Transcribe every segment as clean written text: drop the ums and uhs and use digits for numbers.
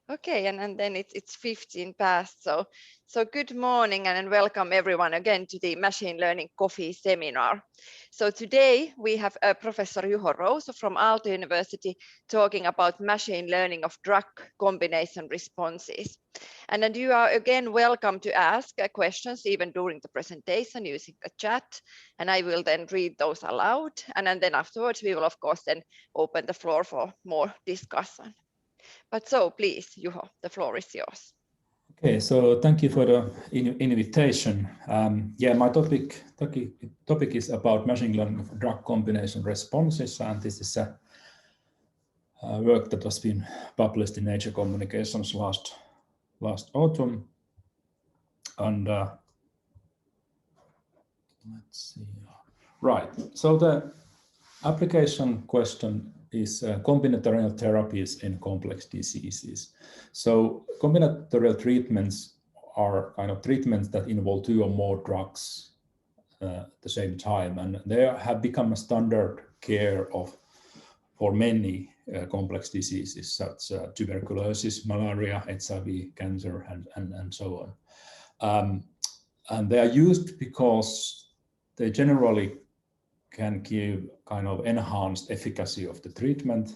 Okay, and then it's 15 past. So good morning and welcome everyone again to the Machine Learning Coffee Seminar. So today we have Professor Juho Rousu from Aalto University talking about machine learning of drug combination responses. And then you are again welcome to ask questions even during the presentation using the chat, and I will then read those aloud. And then afterwards we will of course then open the floor for more discussion. But so please, Juho, the floor is yours. Okay, so thank you for the invitation. Yeah, my topic is about machine learning of drug combination responses, and this is a work that has been published in Nature Communications last autumn. And let's see. Right. So the application question is combinatorial therapies in complex diseases. So combinatorial treatments are kind of treatments that involve two or more drugs at the same time, and they have become a standard care for many complex diseases such as tuberculosis, malaria, HIV, cancer, and so on. And they are used because they generally can give kind of enhanced efficacy of the treatment.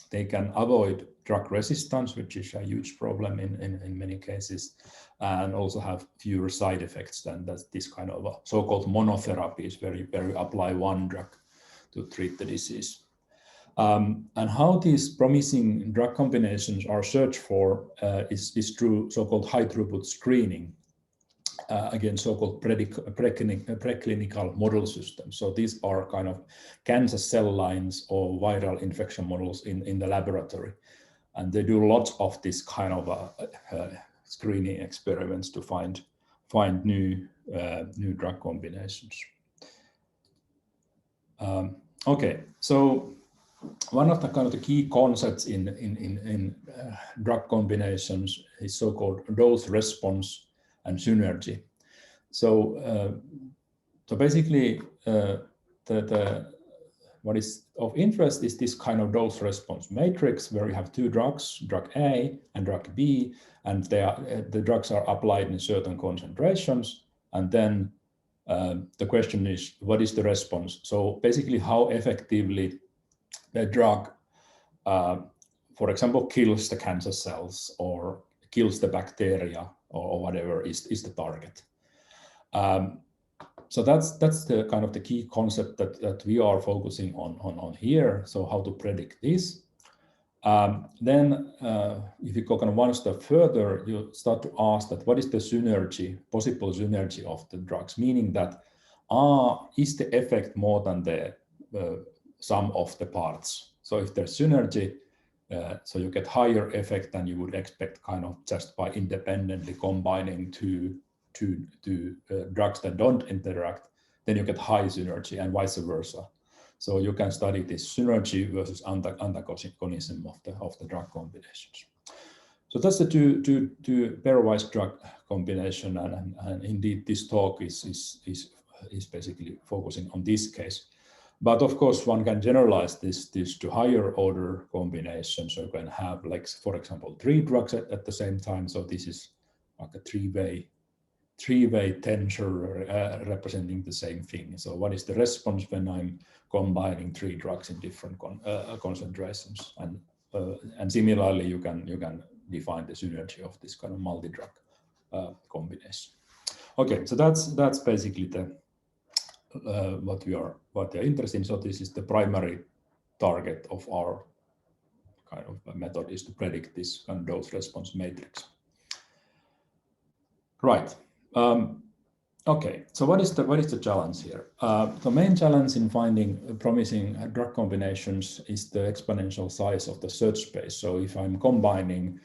They can avoid drug resistance, which is a huge problem in many cases, and also have fewer side effects than this kind of so-called monotherapies, where you apply one drug to treat the disease. And how these promising drug combinations are searched for is through so-called high throughput screening. Again, so-called preclinical model systems. So these are kind of cancer cell lines or viral infection models in the laboratory. And they do lots of this kind of screening experiments to find new drug combinations. Okay, so one of the kind of the key concepts in drug combinations is so-called dose response and synergy. So basically, what is of interest is this kind of dose response matrix where you have two drugs, drug A and drug B, and the drugs are applied in certain concentrations. And then the question is, what is the response? So basically, how effectively the drug, for example, kills the cancer cells or kills the bacteria or whatever is the target. So that's the kind of the key concept that we are focusing on here. So how to predict this. Then if you go kind of one step further, you start to ask that what is the synergy, possible synergy of the drugs, meaning that is the effect more than the sum of the parts. So if there's synergy, so you get higher effect than you would expect kind of just by independently combining two drugs that don't interact, then you get high synergy and vice versa. So you can study this synergy versus antagonism of the drug combinations. So that's the two pairwise drug combination, and indeed this talk is basically focusing on this case. But of course, one can generalize this to higher order combinations. So you can have, like, for example, 3 drugs at the same time. So this is like a three-way tensor representing the same thing. So what is the response when I'm combining 3 drugs in different concentrations? And similarly, you can define the synergy of this kind of multi-drug combination. Okay, so that's basically the what they're interested in. So this is the primary target of our kind of method, is to predict this kind of dose response matrix. Right. Okay. So what is the challenge here? The main challenge in finding promising drug combinations is the exponential size of the search space. So if I'm combining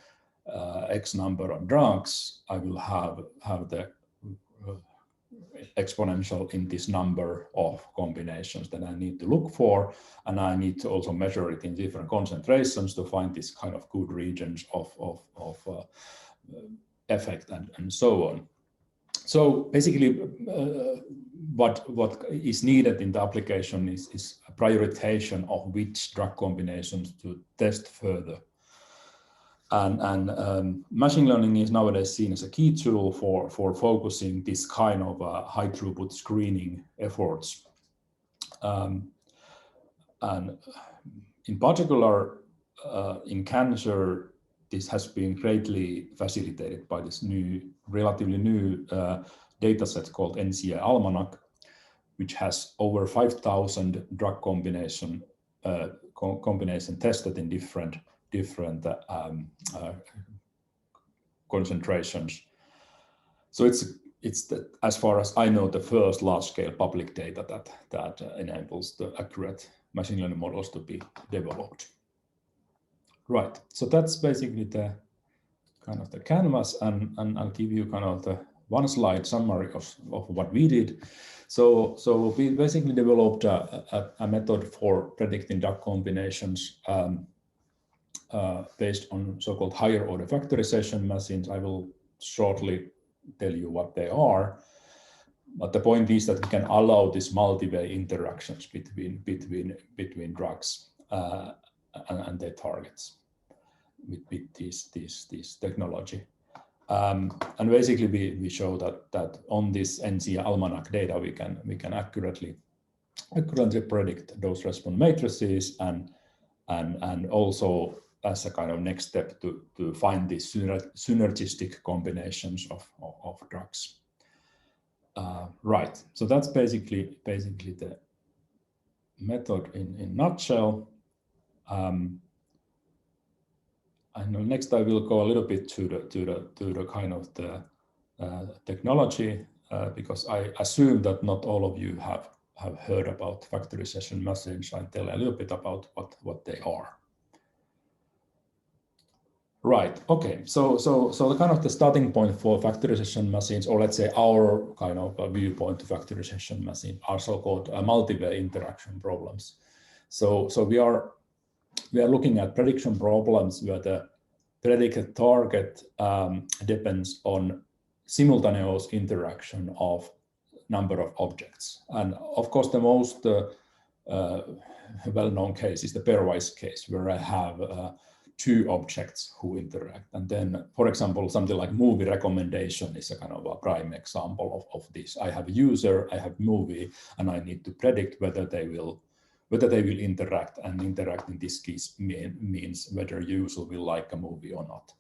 X number of drugs, I will have the exponential in this number of combinations that I need to look for, and I need to also measure it in different concentrations to find this kind of good regions of effect and so on. So basically, what is needed in the application is a prioritization of which drug combinations to test further. And machine learning is nowadays seen as a key tool for focusing this kind of high throughput screening efforts. And in particular, in cancer, this has been greatly facilitated by this relatively new data set called NCI Almanac, which has over 5,000 drug combination tested in different concentrations. So it's as far as I know, the first large-scale public data that enables the accurate machine learning models to be developed. Right. So that's basically the kind of the canvas, and I'll give you kind of the one slide summary of what we did. So we basically developed a method for predicting drug combinations based on so-called higher order factorization machines. I will shortly tell you what they are, but the point is that we can allow these multi-way interactions between drugs and their targets with this technology. And basically we show that on this NCI Almanac data we can accurately predict dose response matrices and also as a kind of next step to find these synergistic combinations of drugs. Right. So that's basically the method in nutshell. And next I will go a little bit to the kind of the technology because I assume that not all of you have heard about factorization machines. I'll tell a little bit about what they are. Right. Okay. So the kind of the starting point for factorization machines, or let's say our kind of a viewpoint to factorization machine, are so-called multi-way interaction problems. So we are looking at prediction problems where the predicted target depends on simultaneous interaction of number of objects. And of course, the most well-known case is the pairwise case, where I have two objects who interact. And then, for example, something like movie recommendation is a kind of a prime example of this. I have a user, I have movie, and I need to predict whether they will interact, and interact in this case means whether user will like a movie or not.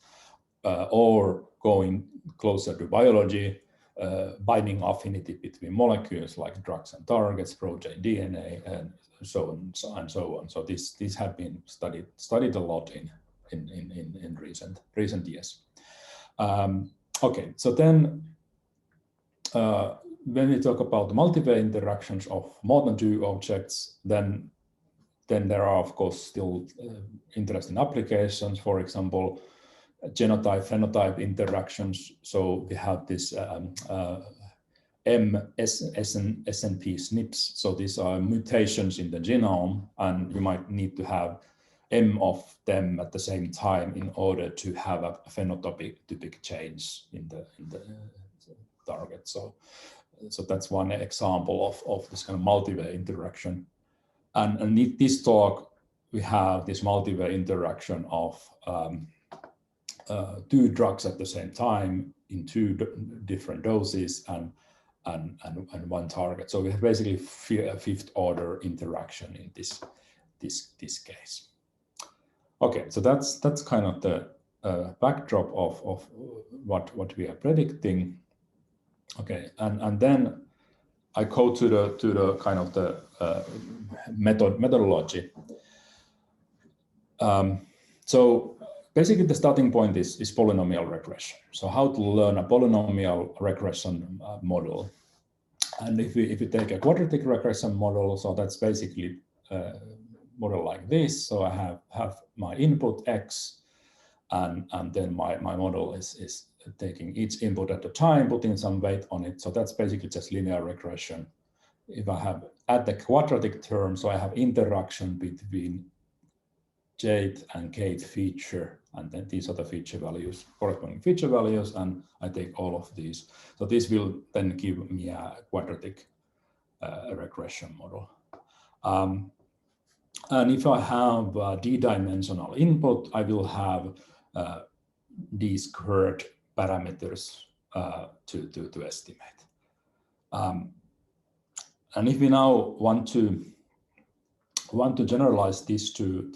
Or going closer to biology, binding affinity between molecules like drugs and targets, protein, DNA, and so on and so on. So these have been studied a lot in recent years. Okay, so then when we talk about the multi-way interactions of more than two objects, then there are of course still interesting applications. For example, genotype-phenotype interactions. So we have this SNP SNP. So these are mutations in the genome, and you might need to have M of them at the same time in order to have a phenotypic change in the target. So that's one example of this kind of multi-way interaction. And in this talk, we have this multi-way interaction of two drugs at the same time in two different doses and one target. So we have basically a fifth order interaction in this case. Okay, so that's kind of the backdrop of what we are predicting. Okay, and then I go to the kind of the methodology. So basically the starting point is polynomial regression. So how to learn a polynomial regression model. And if we take a quadratic regression model, so that's basically a model like this. So I have my input X, and then my model is taking each input at a time, putting some weight on it. So that's basically just linear regression. If I have add the quadratic term, so I have interaction between jth and kth feature, and then these are the feature values, corresponding feature values, and I take all of these. So this will then give me a quadratic regression model. And if I have a d-dimensional input, I will have these squared parameters to estimate. And if we now want to generalize this to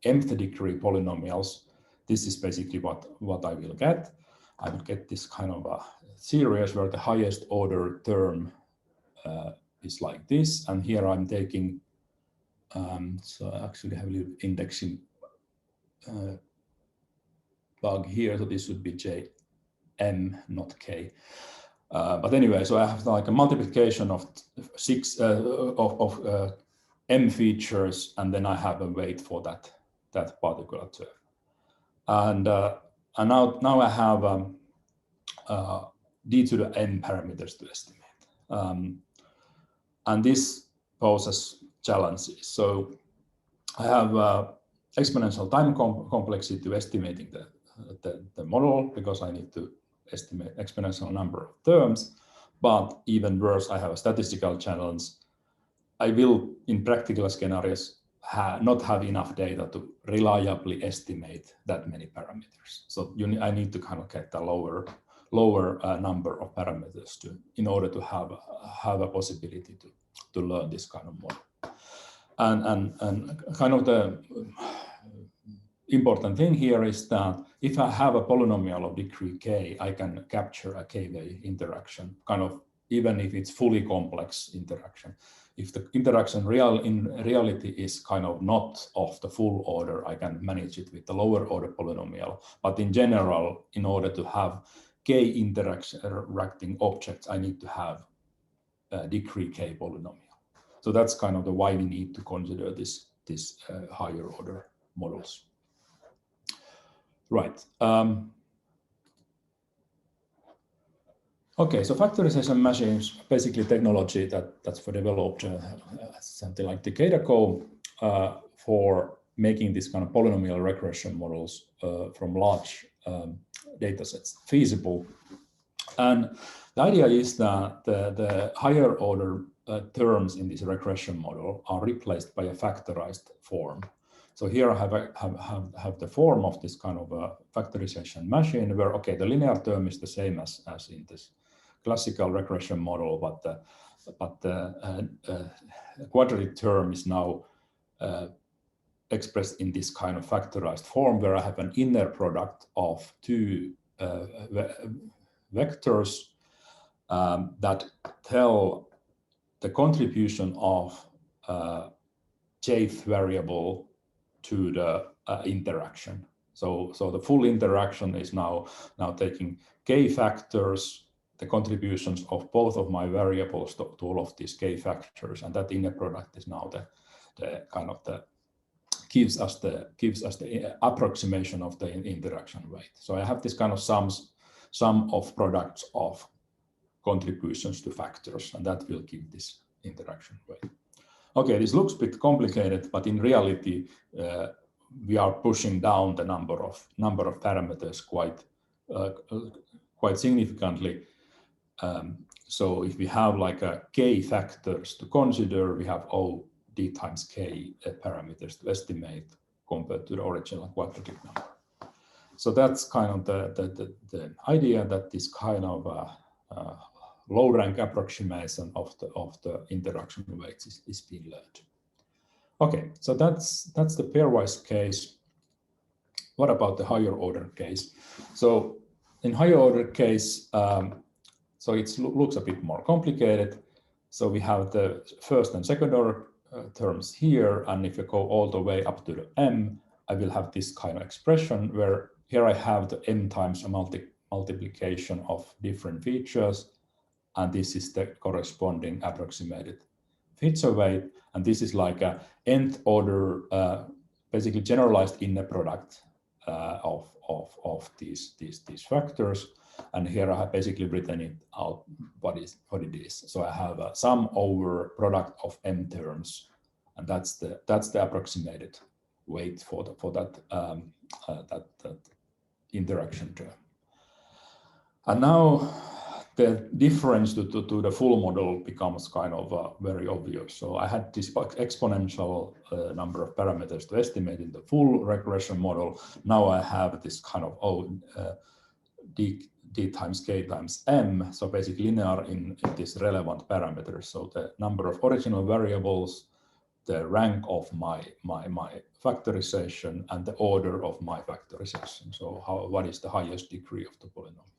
mth degree polynomials, this is basically what I will get. I will get this kind of a series where the highest order term is like this, and here I'm taking, so I actually have a little indexing bug here, so this would be JM, not K. But anyway, so I have like a multiplication of M features, and then I have a weight for that particular term. And now I have d to the n parameters to estimate. And this poses challenges. So I have exponential time complexity to estimating the model, because I need to estimate exponential number of terms. But even worse, I have a statistical challenge. I will, in practical scenarios, not have enough data to reliably estimate that many parameters. So I need to kind of get a lower number of parameters in order to have a possibility to learn this kind of model. And kind of the important thing here is that if I have a polynomial of degree k, I can capture a k-way interaction, kind of even if it's fully complex interaction. If the interaction in reality is kind of not of the full order, I can manage it with the lower order polynomial. But in general, in order to have k interacting objects, I need to have a degree k polynomial. So that's kind of the why we need to consider this higher order models. Right. Okay, so factorization machines, basically technology that's developed something like a decade ago for making this kind of polynomial regression models from large data sets feasible. And the idea is that the higher order terms in this regression model are replaced by a factorized form. So here I have the form of this kind of a factorization machine where, okay, the linear term is the same as in this classical regression model, but the quadratic term is now expressed in this kind of factorized form where I have an inner product of two vectors that tell the contribution of jth variable to the interaction. So the full interaction is now taking k factors, the contributions of both of my variables to all of these k factors, and that inner product is now the kind of gives us the approximation of the interaction rate. So I have this kind of sum of products of contributions to factors, and that will give this interaction rate. Okay, this looks a bit complicated, but in reality, we are pushing down the number of parameters quite significantly. So if we have like a k factors to consider, we have O d times k parameters to estimate compared to the original quadratic number. So that's kind of the idea that this kind of low rank approximation of the interaction weights is being learned. Okay, so that's the pairwise case. What about the higher order case? So in higher order case, so it looks a bit more complicated. So we have the first and second order terms here, and if you go all the way up to the m, I will have this kind of expression where here I have the m times a multiplication of different features, and this is the corresponding approximated feature weight, and this is like a nth order, basically generalized inner product of these factors. And here I have basically written it out what it is. So I have a sum over product of m terms, and that's the approximated weight for that interaction term. And now the difference to the full model becomes kind of very obvious. So I had this exponential number of parameters to estimate in the full regression model. Now I have this kind of d times k times m, so basically linear in this relevant parameters. So the number of original variables, the rank of my factorization, and the order of my factorization. So what is the highest degree of the polynomial?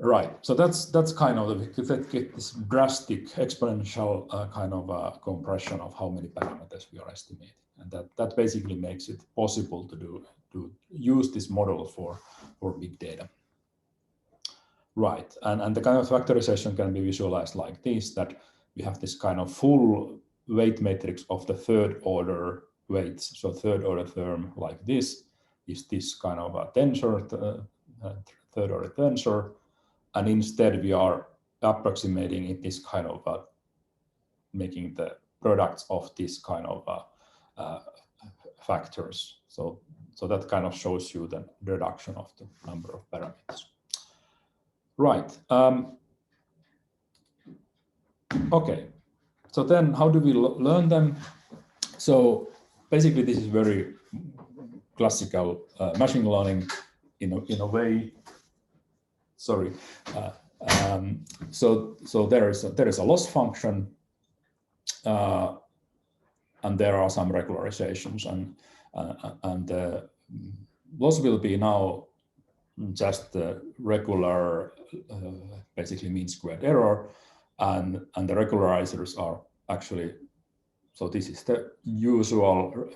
Right, so that's kind of this drastic exponential kind of compression of how many parameters we are estimating, and that basically makes it possible to use this model for big data. Right, and the kind of factorization can be visualized like this, that we have this kind of full weight matrix of the third order weights. So third order term like this is this kind of a tensor, third order tensor, and instead we are approximating it this kind of making the products of this kind of factors. So that kind of shows you the reduction of the number of parameters. Right. Okay. So then how do we learn them? So basically this is very classical machine learning in a way. Sorry. So there is a loss function, and there are some regularizations, and the loss will be now just the regular, basically mean squared error, and the regularizers are actually, so this is the usual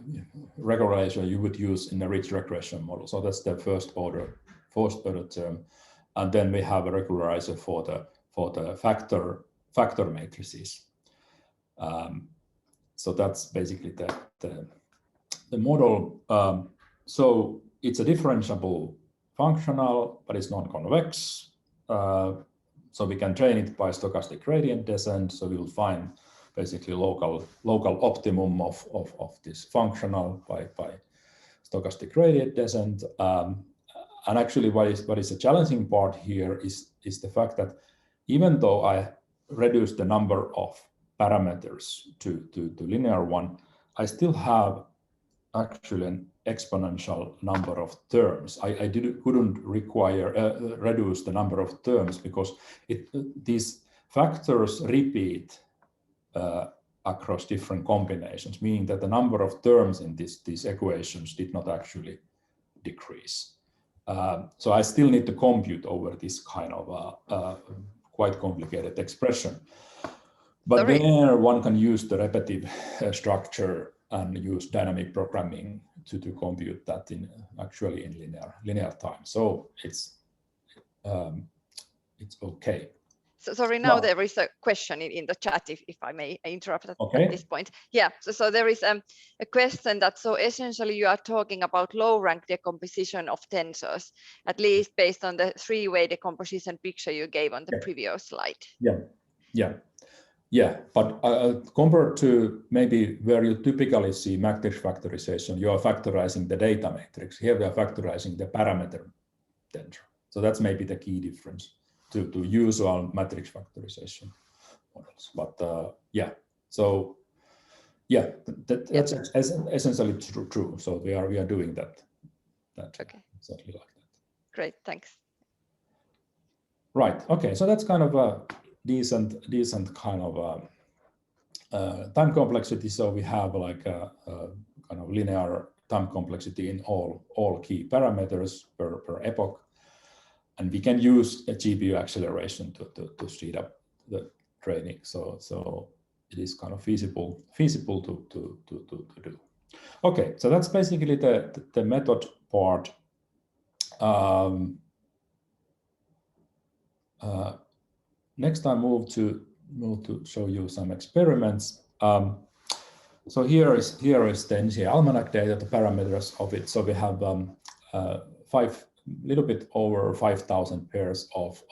regularization you would use in a rich regression model. So that's the first order term, and then we have a regularizer for the factor matrices. So that's basically the model. So it's a differentiable functional, but it's non-convex. So we can train it by stochastic gradient descent. So we will find basically local optimum of this functional by stochastic gradient descent. And actually what is the challenging part here is the fact that even though I reduce the number of parameters to linear one, I still have actually an exponential number of terms. I couldn't reduce the number of terms because these factors repeat across different combinations, meaning that the number of terms in these equations did not actually decrease. So I still need to compute over this kind of quite complicated expression. But there one can use the repetitive structure and use dynamic programming to compute that actually in linear time. So it's okay. So sorry, now there is a question in the chat, if I may interrupt at this point. Yeah, so there is a question that, so essentially you are talking about low rank decomposition of tensors, at least based on the three-way decomposition picture you gave on the previous slide. Yeah, but compared to maybe where you typically see matrix factorization, you are factorizing the data matrix. Here we are factorizing the parameter tensor. So that's maybe the key difference to usual matrix factorization models. But yeah, so yeah, that's essentially true. So we are doing that okay. Exactly like that. Great, thanks. Right. Okay. So that's kind of a decent kind of time complexity. So we have like a kind of linear time complexity in all key parameters per epoch. And we can use a GPU acceleration to speed up the training. So it is kind of feasible to do. Okay, so that's basically the method part. Next, I move to show you some experiments. So here is the NCA almanac data, the parameters of it. So we have little bit over 5,000 pairs of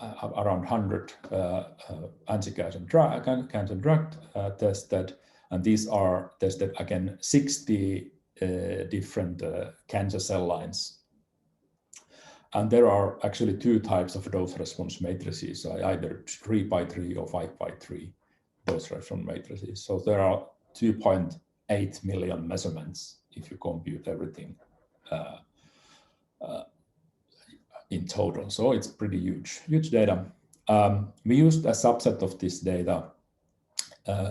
around 100 anti-cancer drug tested, and these are tested again 60 different cancer cell lines. And there are actually two types of dose response matrices, either 3x3 or 5x3 dose response matrices. So there are 2.8 million measurements if you compute everything in total. So it's pretty huge data. We used a subset of this data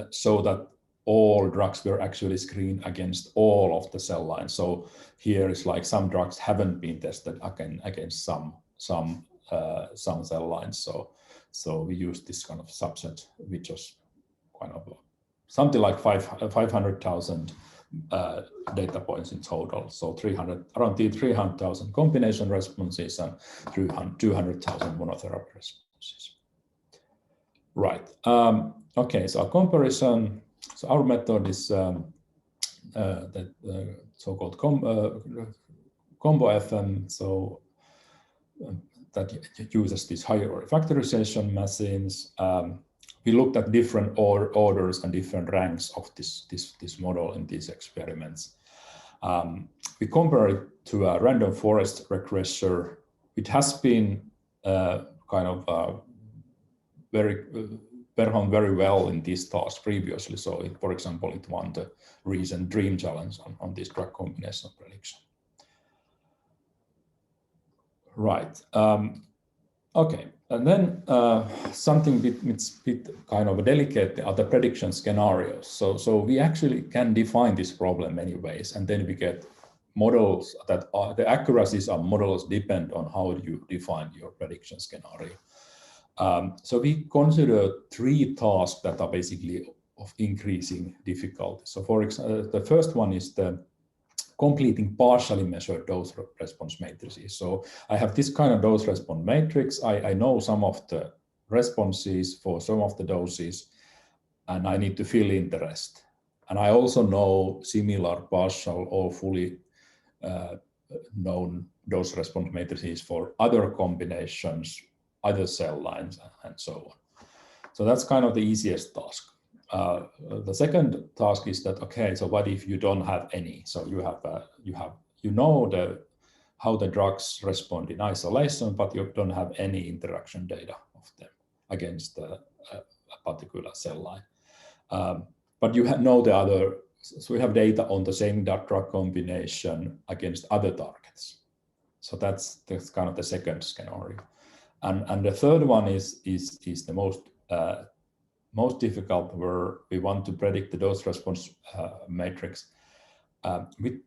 so that all drugs were actually screened against all of the cell lines. So here is like some drugs haven't been tested against some cell lines. So we used this kind of subset, which was kind of something like 500,000 data points in total. So around 300,000 combination responses and 200,000 monotherapy responses. Right. Okay. So a comparison. So our method is the so-called combo FM. So that uses these higher order factorization machines. We looked at different orders and different ranks of this model in these experiments. We compare it to a random forest regressor. It has been kind of performed very well in this task previously. So, for example, it won the recent Dream Challenge on this drug combination prediction. Right. Okay. And then something bit kind of delicate are the prediction scenarios. So we actually can define this problem many ways, and then we get models that are the accuracies of models depend on how you define your prediction scenario. So we consider three tasks that are basically of increasing difficulty. So for example, the first one is the completing partially measured dose response matrices. So I have this kind of dose response matrix. I know some of the responses for some of the doses, and I need to fill in the rest. And I also know similar partial or fully known dose response matrices for other combinations, other cell lines, and so on. So that's kind of the easiest task. The second task is that, okay, so what if you don't have any? So you know how the drugs respond in isolation, but you don't have any interaction data of them against a particular cell line. But you know the other, so we have data on the same drug combination against other targets. So that's kind of the second scenario. And the third one is the most difficult, where we want to predict the dose response matrix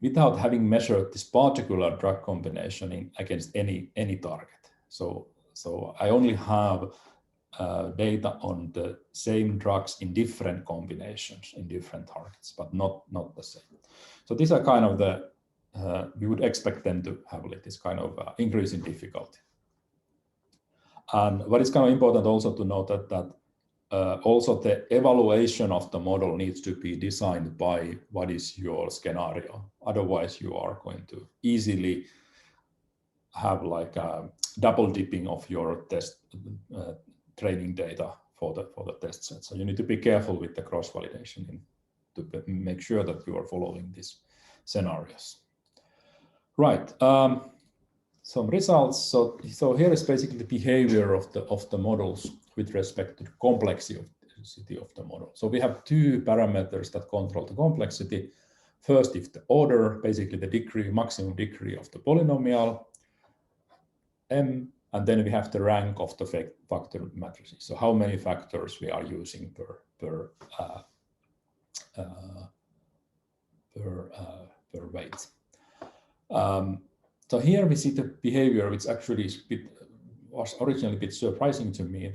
without having measured this particular drug combination against any target. So I only have data on the same drugs in different combinations in different targets, but not the same. So these are kind of the we would expect them to have like this kind of increase in difficulty. And what is kind of important also to note that also the evaluation of the model needs to be designed by what is your scenario. Otherwise, you are going to easily have like a double dipping of your test training data for the test set. So you need to be careful with the cross validation to make sure that you are following these scenarios. Right. Some results. So here is basically the behavior of the models with respect to the complexity of the model. So we have two parameters that control the complexity. First, if the order, basically the maximum degree of the polynomial, M, and then we have the rank of the factor matrices. So how many factors we are using per weight. So here we see the behavior, which actually was originally a bit surprising to me.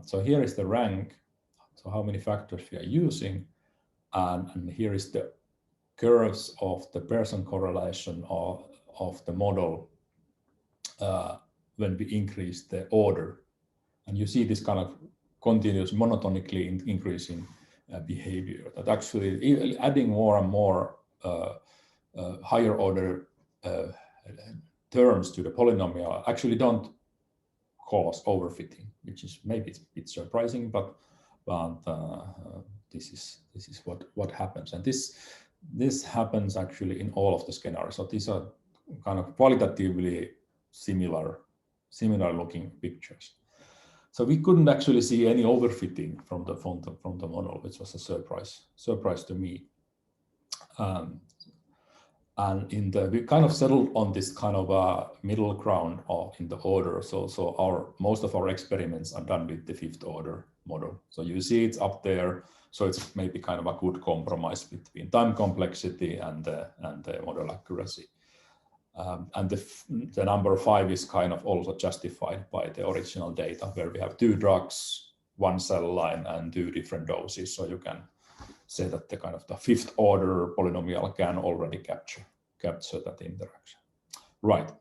So here is the rank, so how many factors we are using, and here is the curves of the Pearson correlation of the model when we increase the order, and you see this kind of continuous monotonically increasing behavior. That actually adding more and more higher order terms to the polynomial actually don't cause overfitting, which is maybe it's a bit surprising, but this is what happens, and this happens actually in all of the scenarios. So these are kind of qualitatively similar looking pictures. So we couldn't actually see any overfitting from the model, which was a surprise to me. And we kind of settled on this kind of a middle ground in the order. So most of our experiments are done with the 5th order model. So you see it's up there. So it's maybe kind of a good compromise between time complexity and the model accuracy. And the number 5 is kind of also justified by the original data, where we have 2 drugs, 1 cell line, and 2 different doses. So you can say that the kind of the 5th order polynomial can already capture that interaction. Right.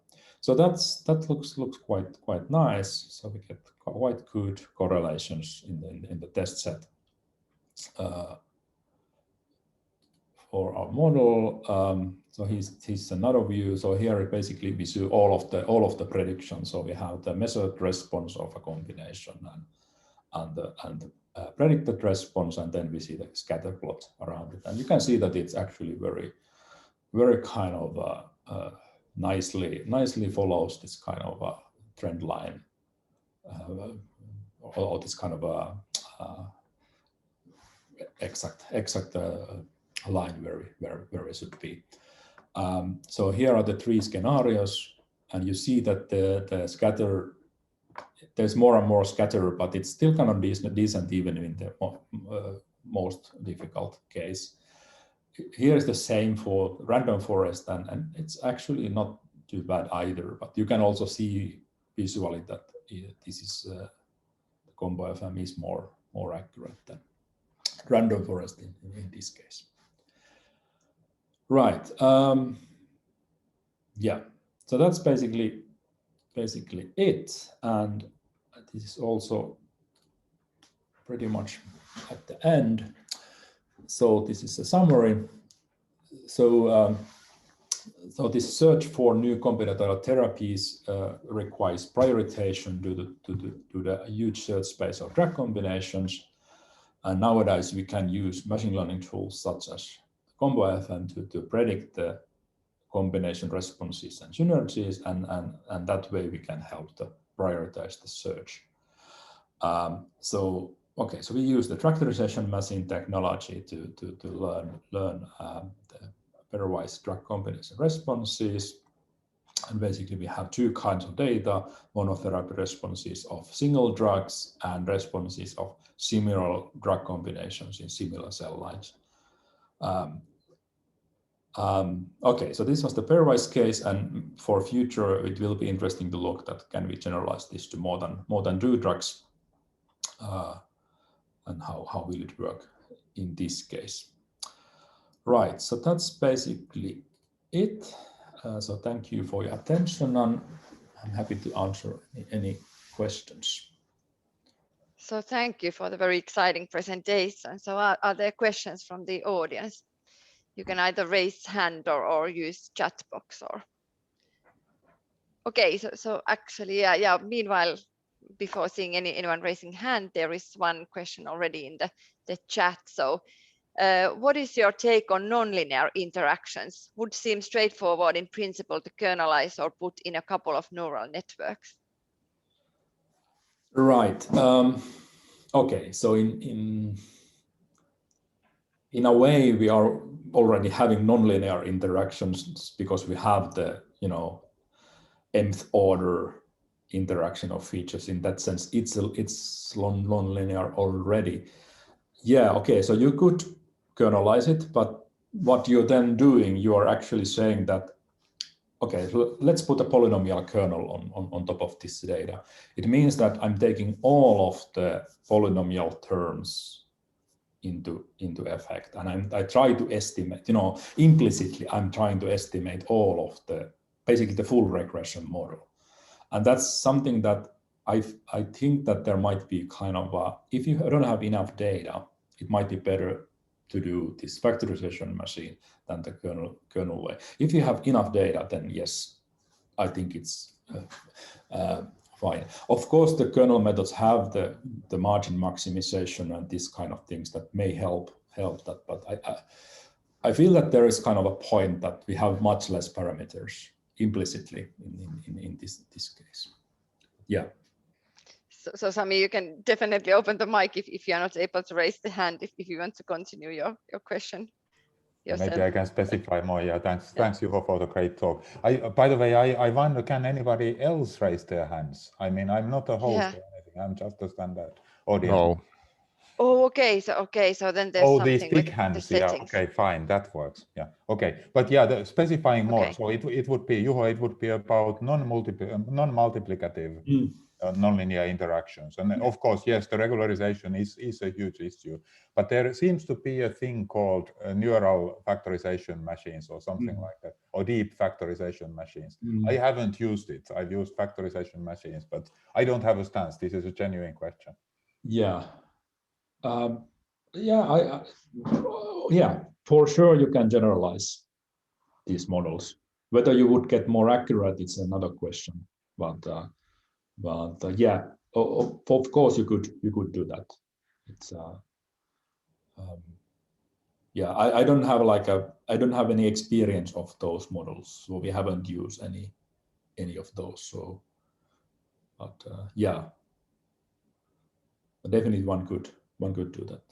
So that looks quite nice. So we get quite good correlations in the test set for our model. So here's another view. So here basically we see all of the predictions. So we have the measured response of a combination and the predicted response, and then we see the scatter plot around it. And you can see that it's actually very kind of nicely follows this kind of a trend line, or this kind of a exact line where it should be. So here are the 3 scenarios, and you see that the scatter, there's more and more scatter, but it's still kind of decent even in the most difficult case. Here is the same for random forest, and it's actually not too bad either, but you can also see visually that this is the combo FM is more accurate than random forest in this case. Right. Yeah. So that's basically it, and this is also pretty much at the end. So this is a summary. So so this search for new combinatorial therapies requires prioritization due to the huge search space of drug combinations. And nowadays we can use machine learning tools such as combo FM to predict the combination responses and synergies, and that way we can help to prioritize the search. So we use the Factorization machine technology to learn the pairwise drug combination responses. And basically we have 2 kinds of data: monotherapy responses of single drugs and responses of similar drug combinations in similar cell lines. Okay, so this was the pairwise case, and for future it will be interesting to look at can we generalize this to more than 2 drugs, and how will it work in this case. Right, so that's basically it. So thank you for your attention, and I'm happy to answer any questions. So thank you for the very exciting presentation. So are there questions from the audience? You can either raise hand or use chat box or. Okay, so actually, yeah. Meanwhile, before seeing anyone raising hand, there is one question already in the chat. So what is your take on nonlinear interactions? Would seem straightforward in principle to kernelize or put in a couple of neural networks. Right. Okay, so in a way we are already having nonlinear interactions because we have the nth order interaction of features. In that sense, it's nonlinear already. Yeah, okay, so you could kernelize it, but what you're then doing, you are actually saying that, okay, let's put a polynomial kernel on top of this data. It means that I'm taking all of the polynomial terms into effect, and I try to estimate, implicitly I'm trying to estimate all of basically the full regression model. And that's something that I think that there might be kind of if you don't have enough data, it might be better to do this factorization machine than the kernel way. If you have enough data, then yes, I think it's fine. Of course, the kernel methods have the margin maximization and these kind of things that may help that, but I feel that there is kind of a point that we have much less parameters implicitly in this case. Yeah. So Sami, you can definitely open the mic if you are not able to raise the hand if you want to continue your question yourself. Maybe I can specify more. Yeah, thanks, Juho, for the great talk. By the way, I wonder, can anybody else raise their hands? I mean, I'm not a host or anything. I'm just a standard audience. No. Oh, okay. So then there's something these big with hands. the Yeah. settings. Okay, fine. That works. Yeah. Okay. But yeah, specifying more. Okay. So it would be, Juho, it would be about non-multiplicative. Nonlinear interactions, and of course, yes, the regularization is a huge issue, but there seems to be a thing called neural factorization machines or something like that, or deep factorization machines. I haven't used it. I've used factorization machines, but I don't have a stance. This is a genuine question. Yeah. Yeah, for sure you can generalize these models. Whether you would get more accurate, it's another question. But yeah, of course you could do that. It's yeah, I don't have any experience of those models, so we haven't used any of those. So, but yeah, definitely one could do that.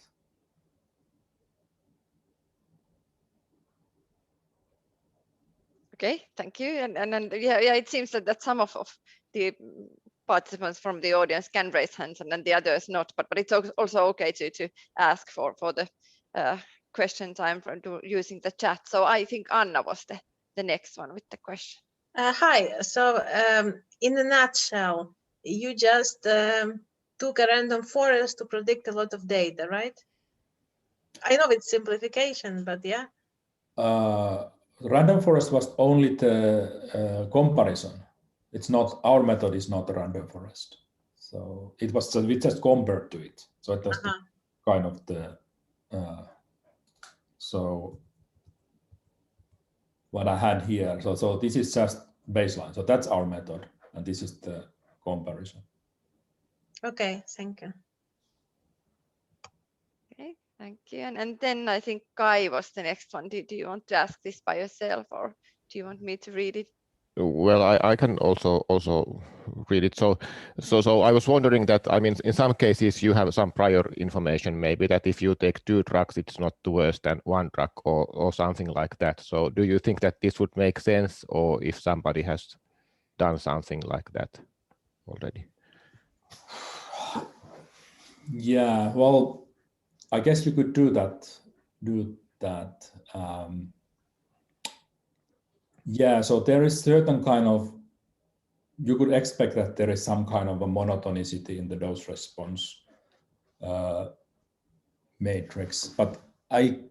Okay, thank you. And yeah, it seems that some of the participants from the audience can raise hands and then the others not, but it's also okay to ask for the question time from using the chat. So I think Anna was the next one with the question. Hi. So in a nutshell, you just took a random forest to predict a lot of data, right? I know it's simplification, but yeah. Random forest was only the comparison. It's not, our method is not a random forest. So it was, we just compared to it. So it was the kind of the, so what I had here. So this is just baseline. So that's our method. And this is the comparison. Okay, thank you. Okay, thank you. And then I think Kai was the next one. Do you want to ask this by yourself or do you want me to read it? Well, I can also read it. So I was wondering that, I mean, in some cases you have some prior information, maybe that if you take 2 drugs, it's not worse than 1 drug or something like that. So do you think that this would make sense, or if somebody has done something like that already? Yeah, well, I guess you could do that. Yeah, so there is certain kind of, you could expect that there is some kind of a monotonicity in the dose response matrix, but I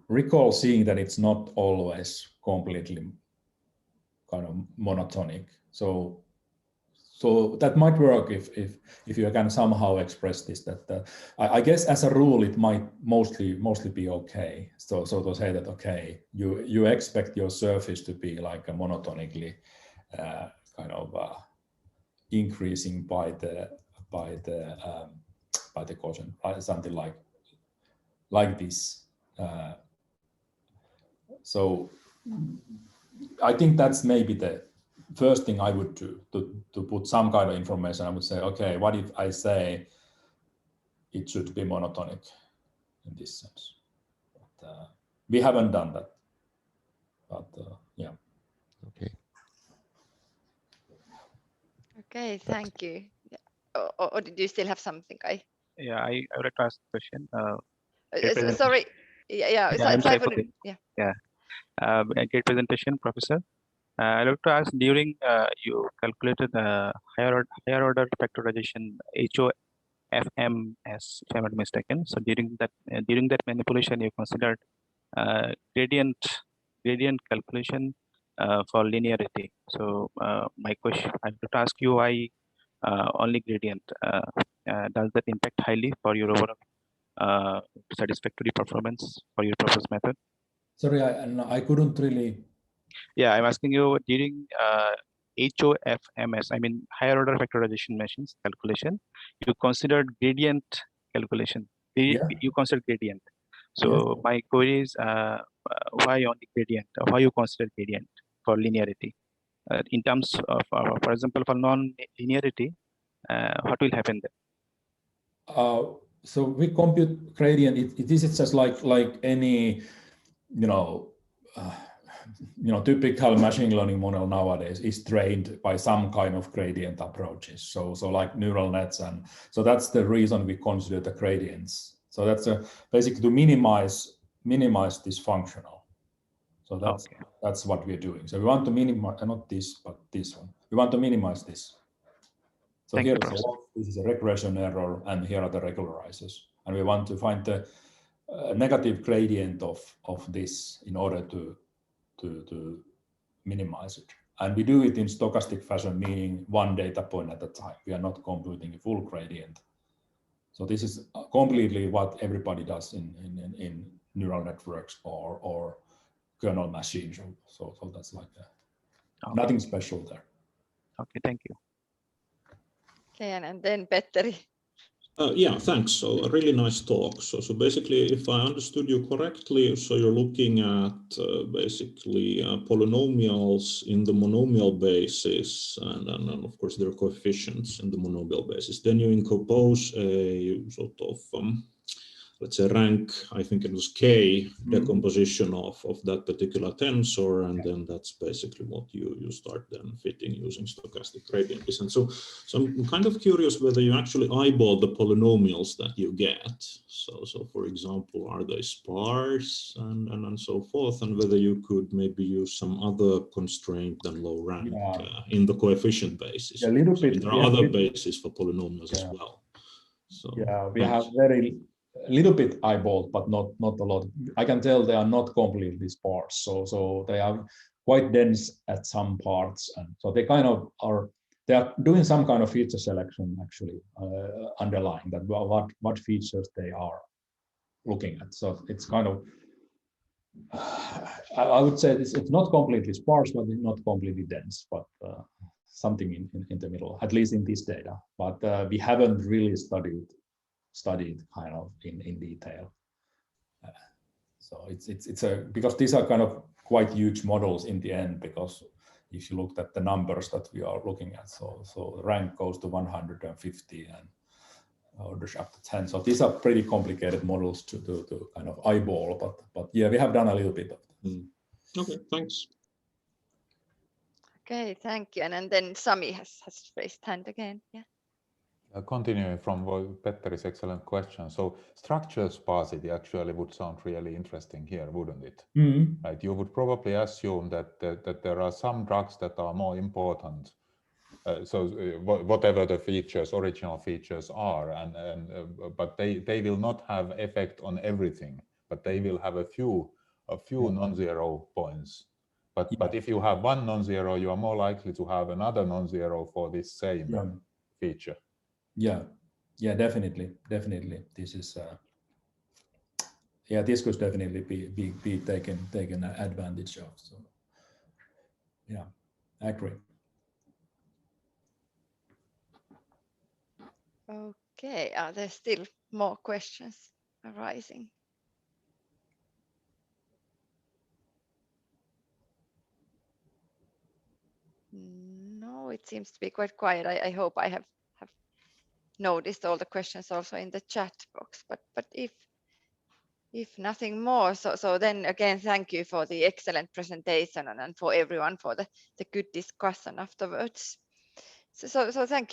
recall seeing that it's not always completely kind of monotonic. So that might work if you can somehow express this. That I guess as a rule it might mostly be okay. So to say that okay, you expect your surface to be like a monotonically kind of increasing by the quotient, something like this. So I think that's maybe the first thing I would do, to put some kind of information. I would say, okay, what if I say it should be monotonic in this sense? But, we haven't done that, but yeah. Okay. Okay, thank you. Yeah. Or did you still have something, Kai? Yeah, I would like to ask a question. Sorry. Yeah. I'm sorry for Simon, yeah. a great presentation, Professor. I'd like to ask, during you calculated the higher order factorization HOFMS, if I'm not mistaken. So during that manipulation, you considered gradient calculation for linearity. So my question, I'd like to ask you why only gradient. Does that impact highly for your overall satisfactory performance for your proposed method? Sorry, I couldn't really. Yeah, I'm asking you during HOFMS, I mean higher order factorization machines calculation, you considered gradient calculation. You consider gradient. So my query is why only gradient? Why you consider gradient for linearity? in terms of, for example, for non-linearity, what will happen there? So we compute gradient. This is just like any, typical machine learning model nowadays is trained by some kind of gradient approaches. So like neural nets, and so that's the reason we consider the gradients. So that's basically to minimize this functional. So that's what we're doing. So we want to minimize, not this, but this one. We want to minimize this. So here this is a regression error, and here are the regularizers. And we want to find the negative gradient of this in order to minimize it. And we do it in stochastic fashion, meaning one data point at a time. We are not computing a full gradient. So this is completely what everybody does in neural networks or kernel machines. So that's like that. Okay. Nothing special there. Okay, thank you. Okay, and then Petteri. Yeah, thanks. So a really nice talk. So basically, if I understood you correctly, so you're looking at basically polynomials in the monomial basis, and of course there are coefficients in the monomial basis. Then you compose a sort of let's say rank, I think it was K decomposition of that particular tensor, and then that's basically what you start then fitting using stochastic gradient descent. So I'm kind of curious whether you actually eyeball the polynomials that you get. So for example, are they sparse and so forth, and whether you could maybe use some other constraint than low rank in the coefficient basis. A little bit. There are other bases for polynomials as well. So we have a little bit eyeballed, but not a lot. I can tell they are not completely sparse, so they are quite dense at some parts, and so they kind of are. They are doing some kind of feature selection actually, underlying that what features they are looking at. So it's kind of, I would say it's not completely sparse, but it's not completely dense, but something in the middle, at least in this data. But we haven't really studied kind of in detail. So it's because these are kind of quite huge models in the end, because if you looked at the numbers that we are looking at, so the rank goes to 150 and orders up to 10. So these are pretty complicated models to kind of eyeball, but yeah, we have done a little bit of that. Okay, thanks. Okay, thank you. And then Sami has raised hand again. Yeah. Continuing from Petteri's excellent question. So structure sparsity actually would sound really interesting here, wouldn't it? Right. You would probably assume that there are some drugs that are more important. Whatever the original features are, but they will not have effect on everything. But they will have a few non-zero points. But if you have one non-zero, you are more likely to have another non-zero for this same feature. Yeah, definitely. This is this could definitely be taken advantage of. So yeah, I agree. Okay, are there still more questions arising? No, it seems to be quite quiet. I hope I have noticed all the questions also in the chat box, but if nothing more, so then again, thank you for the excellent presentation and for everyone for the good discussion afterwards. So thank you.